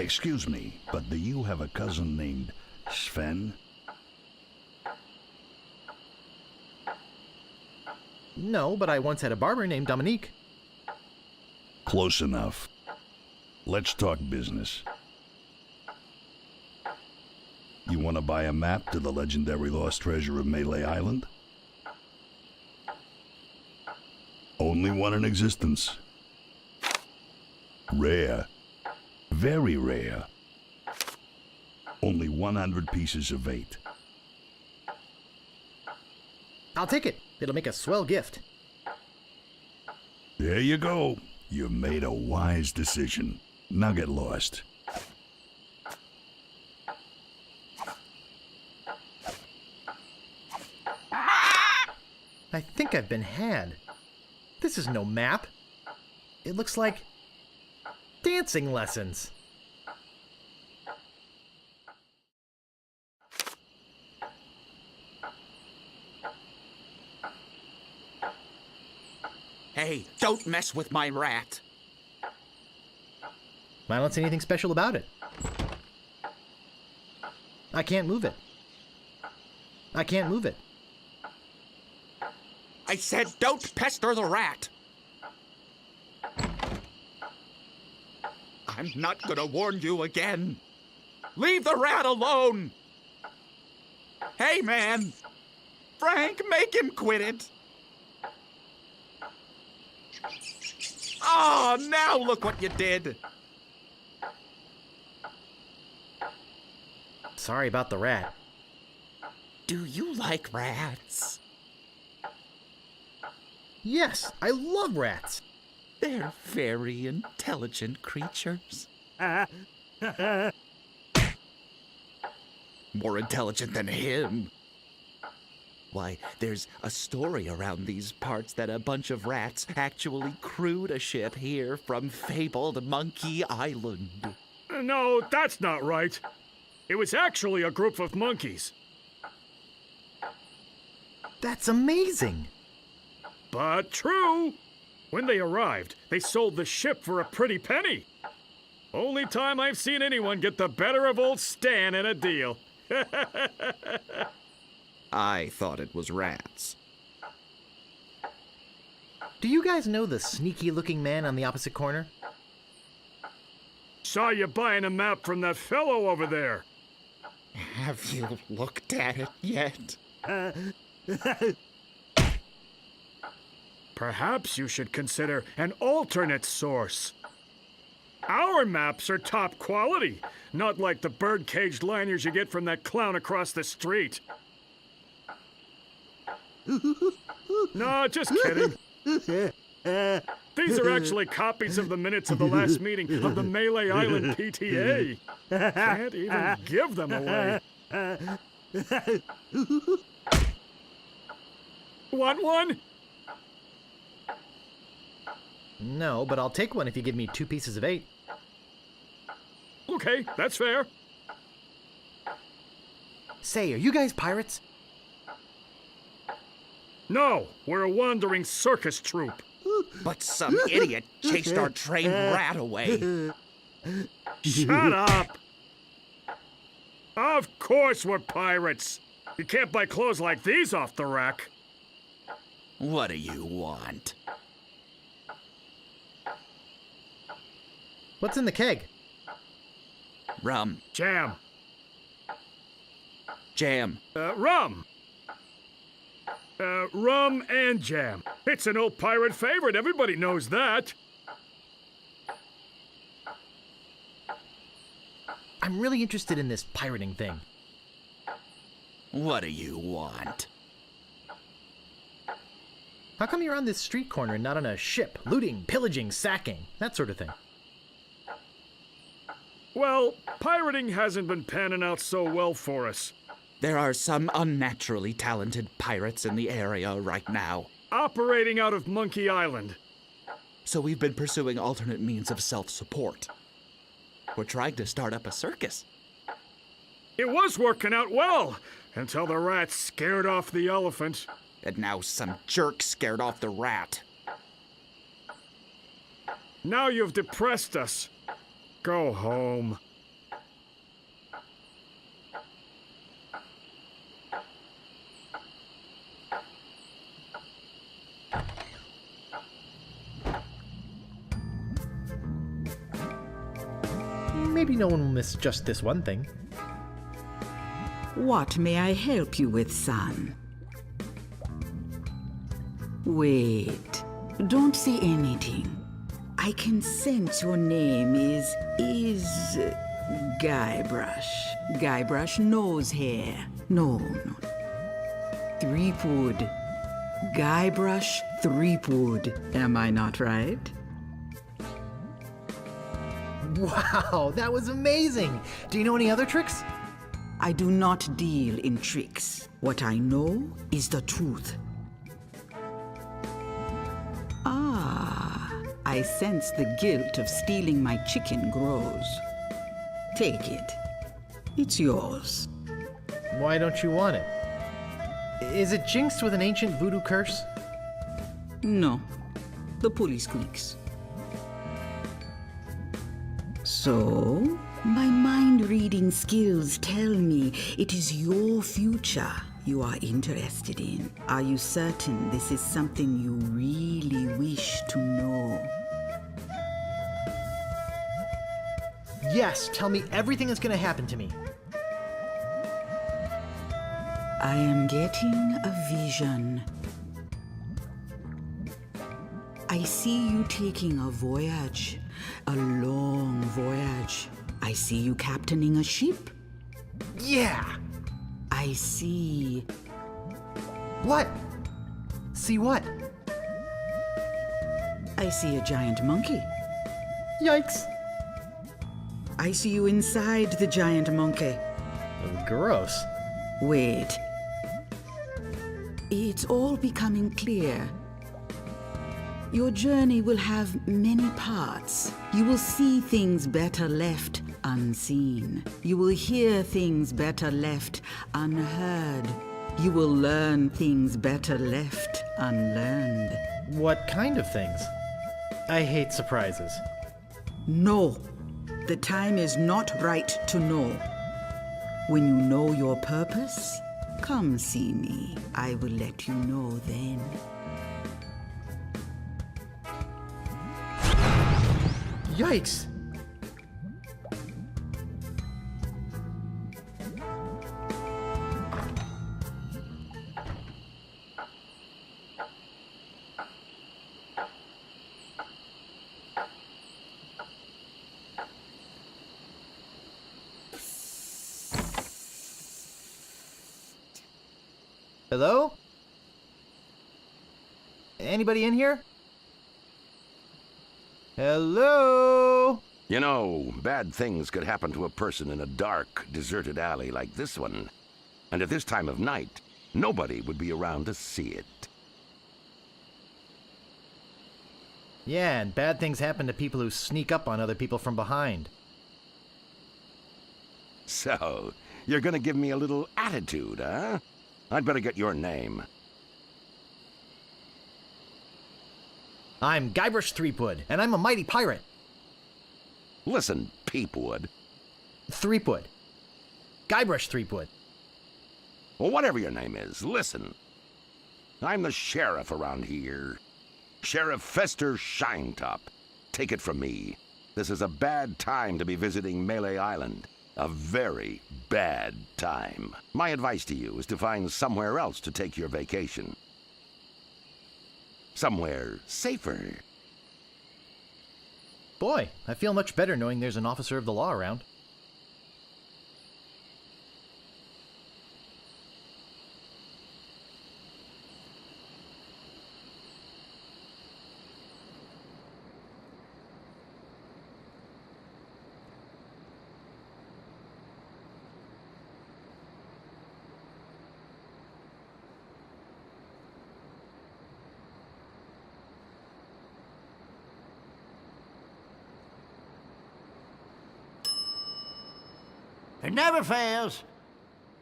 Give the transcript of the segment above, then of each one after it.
Excuse me, but do you have a cousin named Sven? No, but I once had a barber named Dominique. Close enough. Let's talk business. You want to buy a map to the legendary lost treasure of Melee Island? Only one in existence. Rare. Very rare. Only 100 pieces of 8. I'll take it. It'll make a swell gift. There you go. You've made a wise decision. Now get lost. I think I've been had. This is no map. It looks like dancing lessons. Hey, don't mess with my rat. I don't see anything special about it. I can't move it. I can't move it. I said don't pester the rat. I'm not gonna warn you again. Leave the rat alone. Hey, man. Frank, make him quit it. Oh, now look what you did. Sorry about the rat. Do you like rats? Yes, I love rats. They're very intelligent creatures. More intelligent than him. Why, there's a story around these parts that a bunch of rats actually crewed a ship here from fabled Monkey Island. No, that's not right. It was actually a group of monkeys. That's amazing. But true. When they arrived, they sold the ship for a pretty penny. Only time I've seen anyone get the better of old Stan in a deal. I thought it was rats. Do you guys know the sneaky-looking man on the opposite corner? Saw you buying a map from that fellow over there. Have you looked at it yet? Perhaps you should consider an alternate source. Our maps are top quality, not like the bird-caged liners you get from that clown across the street. No, just kidding. These are actually copies of the minutes of the last meeting of the Melee Island PTA. Can't even give them away. Want one? No, but I'll take one if you give me 2 pieces of 8. Okay, that's fair. Say, are you guys pirates? No, we're a wandering circus troupe. But some idiot chased our trained rat away. Shut up! Of course we're pirates. You can't buy clothes like these off the rack. What do you want? What's in the keg? Rum. Jam. Jam. Rum. Rum and jam. It's an old pirate favorite. Everybody knows that. I'm really interested in this pirating thing. What do you want? How come you're on this street corner and not on a ship, looting, pillaging, sacking, that sort of thing? Well, pirating hasn't been panning out so well for us. There are some unnaturally talented pirates in the area right now. Operating out of Monkey Island. So we've been pursuing alternate means of self-support. We're trying to start up a circus. It was working out well, until the rat scared off the elephant. And now some jerk scared off the rat. Now you've depressed us. Go home. Maybe no one will miss just this one thing. What may I help you with, son? Wait, don't say anything. I can sense your name is Guybrush. Guybrush nose hair. No. Threepwood. Guybrush Threepwood. Am I not right? Wow, that was amazing! Do you know any other tricks? I do not deal in tricks. What I know is the truth. I sense the guilt of stealing my chicken grows. Take it. It's yours. Why don't you want it? Is it jinxed with an ancient voodoo curse? No. The pulley squeaks. So, my mind-reading skills tell me it is your future you are interested in. Are you certain this is something you really wish to know? Yes, tell me everything that's gonna happen to me. I am getting a vision. I see you taking a voyage, a long voyage. I see you captaining a ship. Yeah! I see. What? See what? I see a giant monkey. Yikes! I see you inside the giant monkey. Gross. Wait. It's all becoming clear. Your journey will have many parts. You will see things better left unseen. You will hear things better left unheard. You will learn things better left unlearned. What kind of things? I hate surprises. No, the time is not right to know. When you know your purpose, come see me. I will let you know then. Yikes! Hello? Anybody in here? Hello? You know, bad things could happen to a person in a dark, deserted alley like this one. And at this time of night, nobody would be around to see it. Yeah, and bad things happen to people who sneak up on other people from behind. So, you're gonna give me a little attitude, huh? I'd better get your name. I'm Guybrush Threepwood, and I'm a mighty pirate. Listen, Peepwood. Threepwood. Guybrush Threepwood. Well, whatever your name is, listen. I'm the sheriff around here. Sheriff Fester Shinetop. Take it from me. This is a bad time to be visiting Melee Island. A very bad time. My advice to you is to find somewhere else to take your vacation. Somewhere safer. Boy, I feel much better knowing there's an officer of the law around. It never fails.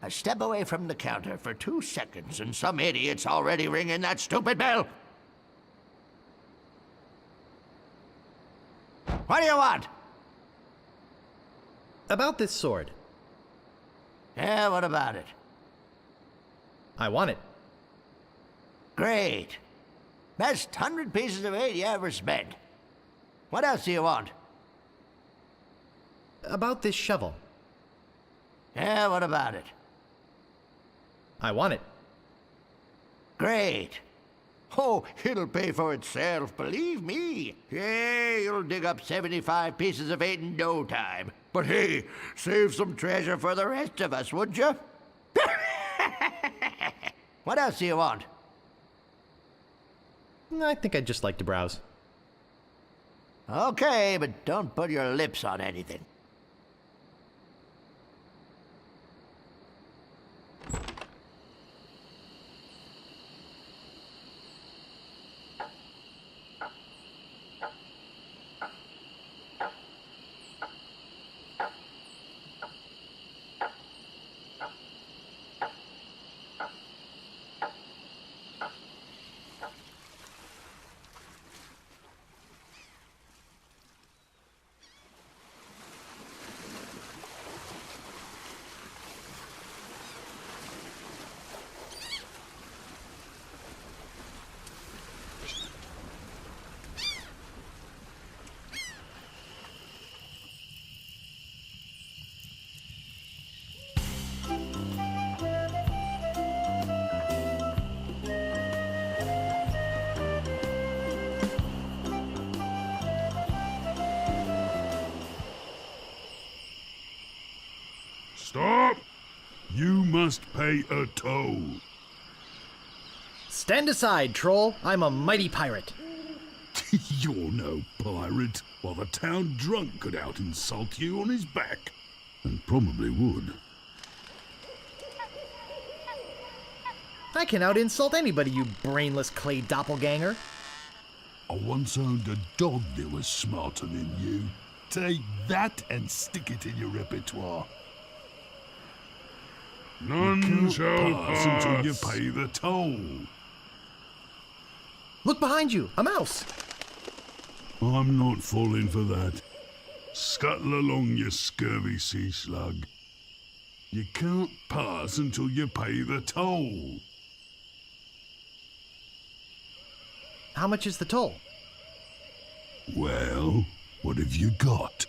I step away from the counter for 2 seconds and some idiot's already ringing that stupid bell. What do you want? About this sword. Yeah, what about it? I want it. Great. Best 100 pieces of 8 you ever spent. What else do you want? About this shovel. Yeah, what about it? I want it. Great. Oh, it'll pay for itself, believe me. Yeah, you'll dig up 75 pieces of eight in no time. But hey, save some treasure for the rest of us, would you? What else do you want? I think I'd just like to browse. Okay, but don't put your lips on anything. Stop! You must pay a toll. Stand aside, troll. I'm a mighty pirate. You're no pirate. While the town drunk could out-insult you on his back. And probably would. I can out-insult anybody, you brainless clay doppelganger. I once owned a dog that was smarter than you. Take that and stick it in your repertoire. None shall pass until you pay the toll. Look behind you, a mouse. I'm not falling for that. Scuttle along, you scurvy sea slug. You can't pass until you pay the toll. How much is the toll? Well, what have you got?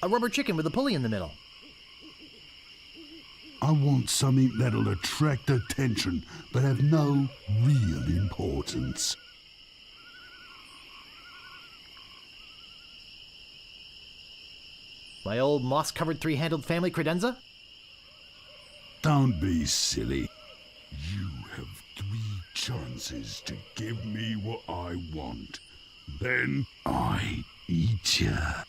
A rubber chicken with a pulley in the middle. I want something that'll attract attention, but have no real importance. My old moss-covered three-handled family credenza? Don't be silly. You have 3 chances to give me what I want. Then I eat ya.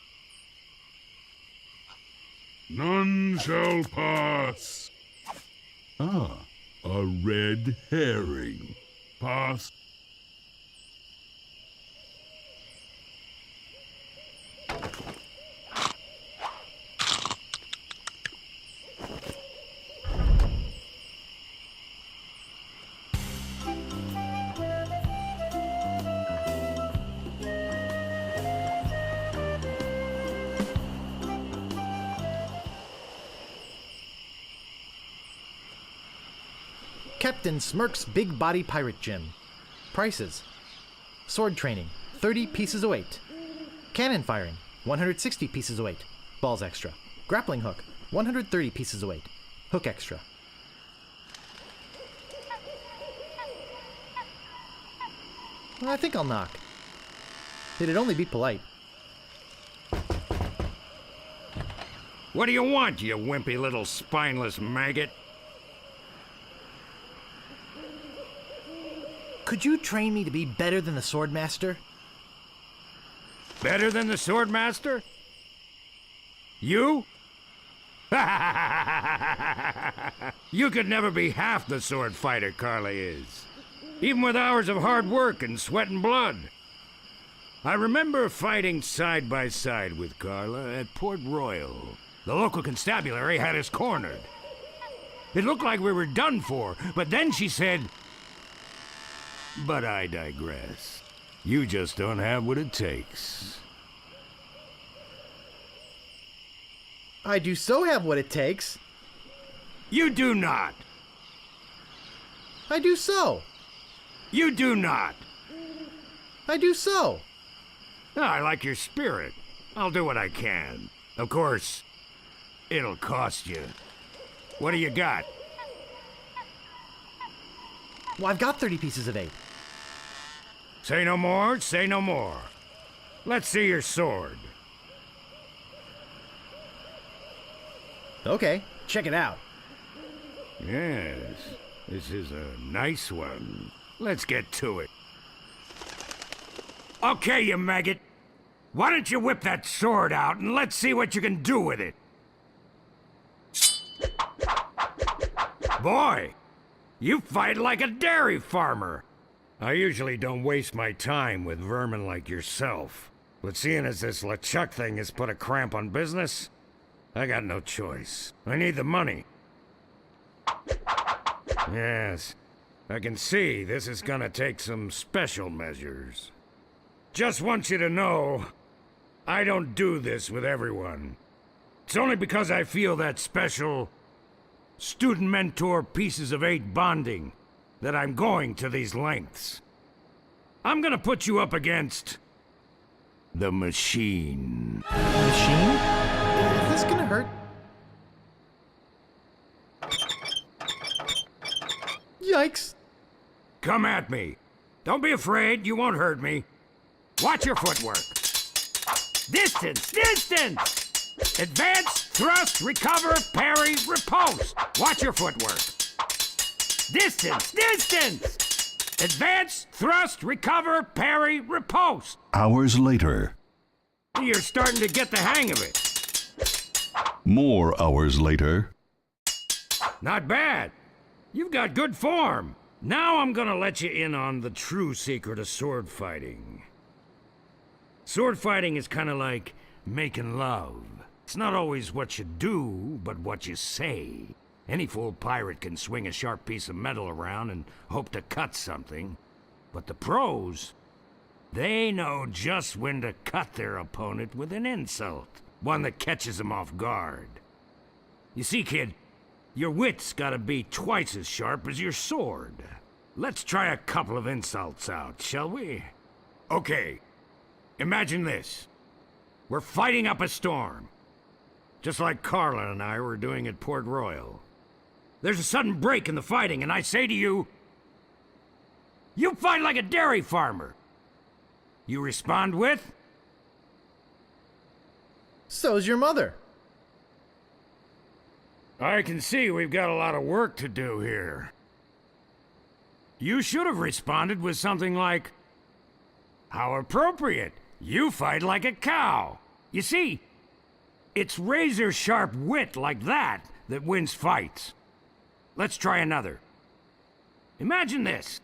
None shall pass. Ah, a red herring. Pass. Captain Smirk's Big Body Pirate Gym. Prices. Sword training, 30 pieces of weight. Cannon firing, 160 pieces of weight. Balls extra. Grappling hook, 130 pieces of weight. Hook extra. I think I'll knock. It'd only be polite. What do you want, you wimpy little spineless maggot? Could you train me to be better than the Swordmaster? Better than the Swordmaster? You? You could never be half the sword fighter Carla is. Even with hours of hard work and sweat and blood. I remember fighting side by side with Carla at Port Royal. The local constabulary had us cornered. It looked like we were done for, but then she said, "But I digress. You just don't have what it takes." I do so have what it takes. You do not. I do so. You do not. I do so. I like your spirit. I'll do what I can. Of course, it'll cost you. What do you got? Well, I've got 30 pieces of 8. Say no more, say no more. Let's see your sword. Okay, check it out. Yes, this is a nice one. Let's get to it. Okay, you maggot. Why don't you whip that sword out and let's see what you can do with it? Boy, you fight like a dairy farmer. I usually don't waste my time with vermin like yourself. But seeing as this LeChuck thing has put a cramp on business, I got no choice. I need the money. Yes, I can see this is gonna take some special measures. Just want you to know, I don't do this with everyone. It's only because I feel that special student-mentor pieces of 8 bonding that I'm going to these lengths. I'm gonna put you up against the machine. Machine? Is this gonna hurt? Yikes. Come at me. Don't be afraid, you won't hurt me. Watch your footwork. Distance, distance! Advance, thrust, recover, parry, riposte. Watch your footwork. Distance, distance! Advance, thrust, recover, parry, riposte. Hours later. You're starting to get the hang of it. More hours later. Not bad. You've got good form. Now I'm gonna let you in on the true secret of sword fighting. Sword fighting is kind of like making love. It's not always what you do, but what you say. Any fool pirate can swing a sharp piece of metal around and hope to cut something. But the pros, they know just when to cut their opponent with an insult. One that catches them off guard. You see, kid, your wit's gotta be twice as sharp as your sword. Let's try a couple of insults out, shall we? Okay, imagine this. We're fighting up a storm. Just like Carla and I were doing at Port Royal. There's a sudden break in the fighting, and I say to you, you fight like a dairy farmer. You respond with, So's your mother. I can see we've got a lot of work to do here. You should have responded with something like, how appropriate. You fight like a cow. You see, it's razor-sharp wit like that that wins fights. Let's try another. Imagine this.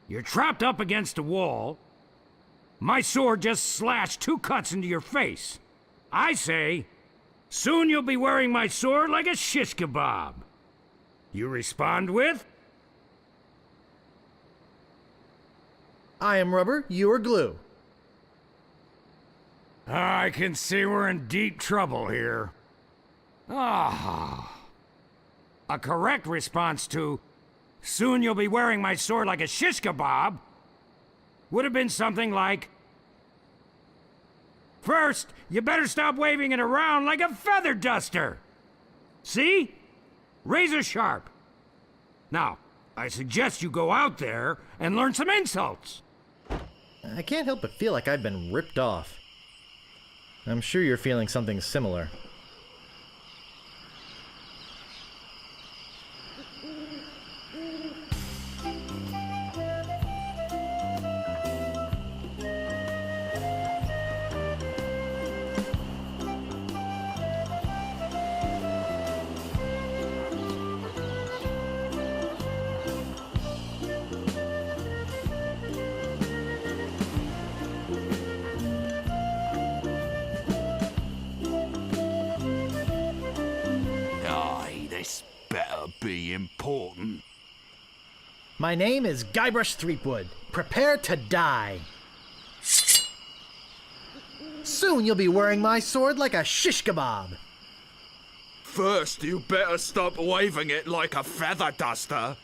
You're trapped up against a wall. My sword just slashed 2 cuts into your face. I say, soon you'll be wearing my sword like a shish kebab. You respond with, I am rubber, you are glue. I can see we're in deep trouble here. Ah. A correct response to, soon you'll be wearing my sword like a shish kebab, would have been something like, first, you better stop waving it around like a feather duster. See? Razor sharp. Now, I suggest you go out there and learn some insults. I can't help but feel like I've been ripped off. I'm sure you're feeling something similar. This better be important. My name is Guybrush Threepwood. Prepare to die. Soon you'll be wearing my sword like a shish kebab. First, you better stop waving it like a feather duster.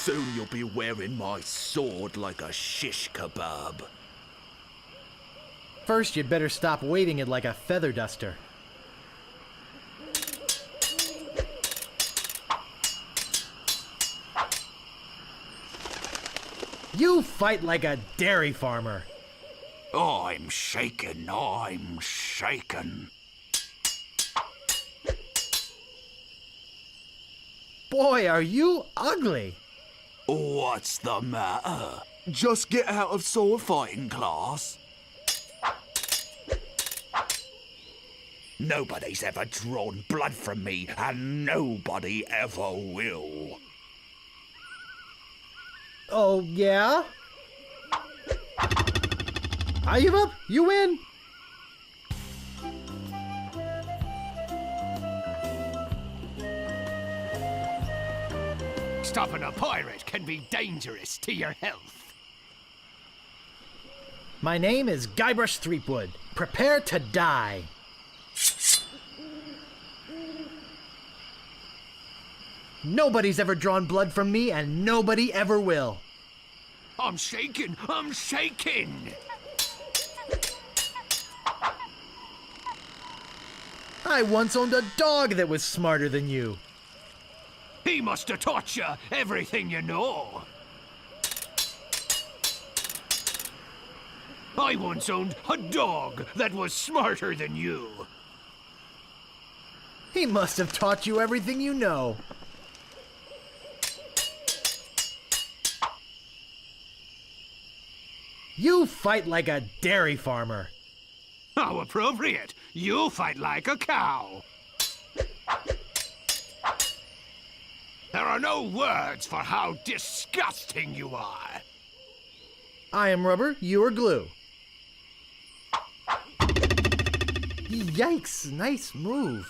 Soon you'll be wearing my sword like a shish kebab. First, you'd better stop waving it like a feather duster. You fight like a dairy farmer. I'm shaken, I'm shaken. Boy, are you ugly. What's the matter? Just get out of sword fighting class. Nobody's ever drawn blood from me, and nobody ever will. Oh, yeah? I give up. You win. Stopping a pirate can be dangerous to your health. My name is Guybrush Threepwood. Prepare to die. Nobody's ever drawn blood from me, and nobody ever will. I'm shaking! I'm shaking! I once owned a dog that was smarter than you. He must have taught you everything you know. I once owned a dog that was smarter than you. He must have taught you everything you know. You fight like a dairy farmer. How appropriate! You fight like a cow. There are no words for how disgusting you are. I am rubber, you are glue. Yikes, nice move.